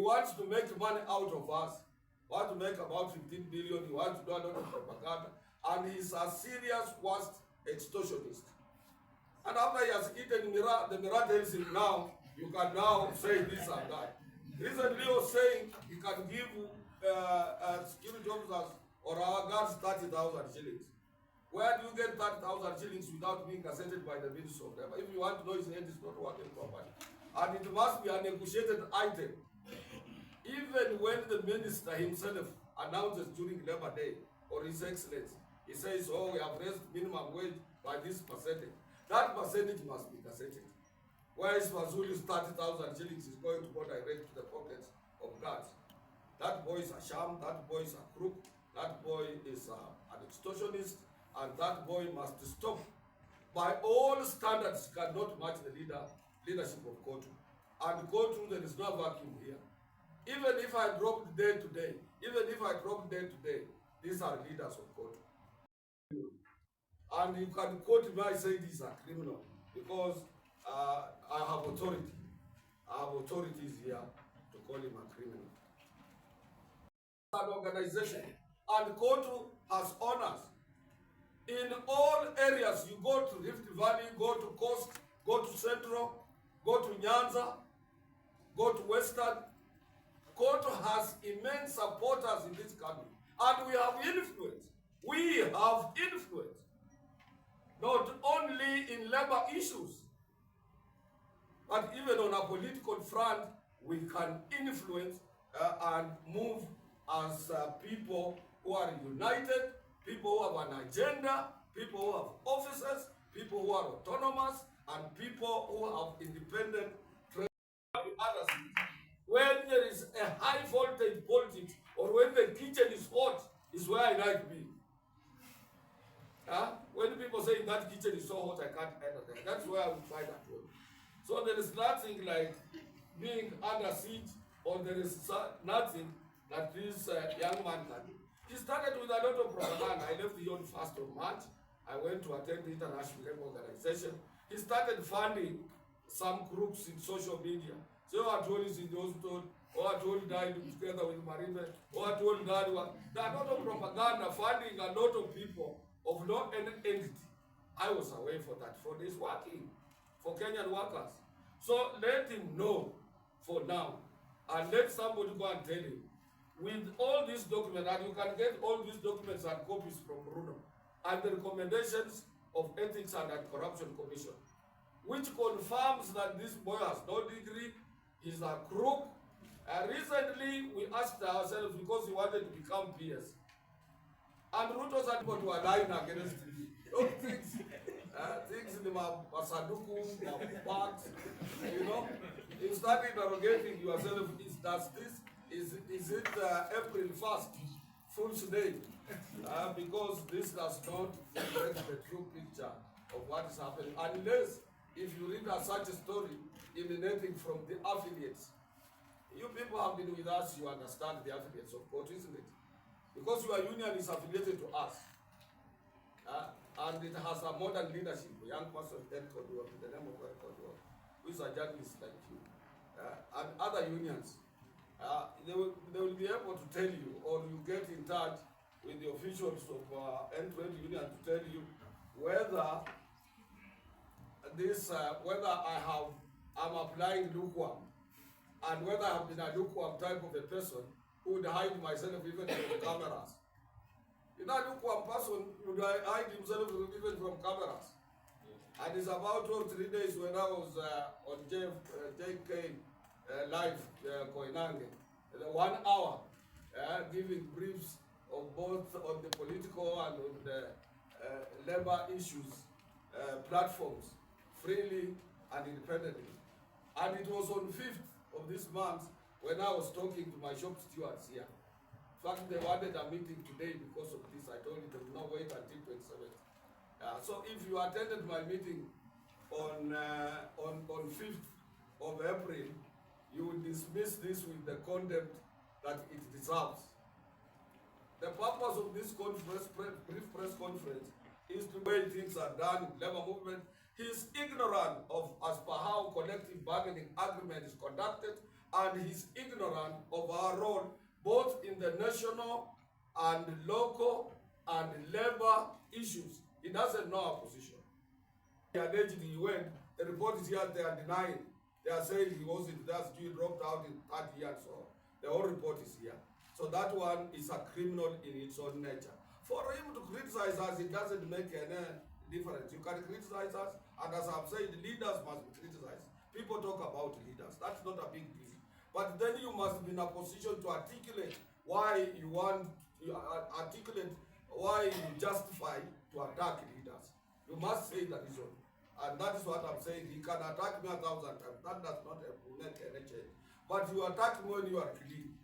wants to make money out of us. Want to make about 15 billion. He wants to do a lot of propaganda, and he's a serious worst extortionist. And after he has eaten the Mira tells him now, you can now say this and that. Recently he was saying he can give security officers or our guards 30,000 shillings. Where do you get 30,000 shillings without being gazetted by the Ministry of Labor? If you want to know, his head is not working properly. And it must be a negotiated item. Even when the minister himself announces during Labor Day or His Excellency, he says, oh, we have raised minimum wage by this percentage. That percentage must be gazetted. Whereas Fazul's 30,000 shillings is going to go direct to the pockets of guards. That boy is a sham, that boy is a crook, that boy is an extortionist, and that boy must stop. By all standards, cannot match the leadership of Cotu. And Cotu, there is no vacuum here. Even if I drop day to day, these are leaders of Cotu. And you can quote me, I say these are criminal, because I have authority. I have authorities here to call him a criminal. An organization, and Cotu has honors. In all areas, you go to Rift Valley, go to Coast, go to Central, go to Nyanza, go to Western. Cotu has immense supporters in this country. And we have influence. We have influence. Not only in labor issues, but even on a political front, we can influence and move as people who are united, people who have an agenda, people who have offices, people who are autonomous, and people who have independent trade. When there is a high voltage politics, or when the kitchen is hot, is where I like being. When people say that kitchen is so hot, I can't enter there. That's where I would find at home. So there is nothing like being under siege, or there is nothing that this young man can do. He started with a lot of propaganda. I left here on 1st of March. I went to attend the International Labour Organization. He started funding some groups in social media. So Atwoli is in the hospital, or Atwoli died together with Marine, or Atwoli died. There are a lot of propaganda funding a lot of people of no entity. I was away for that 4 days working for Kenyan workers. So let him know for now, and let somebody go and tell him, with all these documents, and you can get all these documents and copies from Bruno, and the recommendations of Ethics and Anti-Corruption Commission, which confirms that this boy has no degree, he's a crook. Recently, we asked ourselves, because he wanted to become PS, and Ruto said to align against him. Those things, things in the Masaduku, parks, you know, you start interrogating yourself, is it April 1st, Fool's Day? Because this does not reflect the true picture of what is happening, unless if you read such a story emanating from the affiliates. You people have been with us, you understand the affiliates of Cotu, isn't it? Because your union is affiliated to us. And it has a modern leadership, a young person, Cotu, with the name of Cotu, who is a journalist like you. And other unions, they will be able to tell you, or you get in touch with the officials of N20 union to tell you whether this, I'm applying lukewarm, and whether I have been a lukewarm type of a person who would hide myself even from cameras. You know, a lukewarm person would hide himself even from cameras. And it's about 2 or 3 days when I was on JK live, Koinange, 1 hour, giving briefs of both on the political and on the labor issues platforms, freely and independently. And it was on 5th of this month when I was talking to my shop stewards here. In fact, they wanted a meeting today because of this. I told them they will not wait until 27th. So if you attended my meeting on 5th of April, you will dismiss this with the contempt that it deserves. The purpose of this conference, brief press conference, is to way things are done in labor movement. He is ignorant of as per how collective bargaining agreement is conducted, and he is ignorant of our role both in the national and local and labor issues. He doesn't know our position. He allegedly went, the report is here, they are denying. They are saying he wasn't, that's due, dropped out in 30 years, so the whole report is here. So that one is a criminal in its own nature. For him to criticize us, it doesn't make any difference. You can criticize us, and as I've said, leaders must be criticized. People talk about leaders, that's not a big deal. But then you must be in a position to articulate why you want, why you justify to attack leaders. You must say the reason. And that is what I'm saying. He can attack me 1,000 times. That does not make any change. But you attack me when you are clean.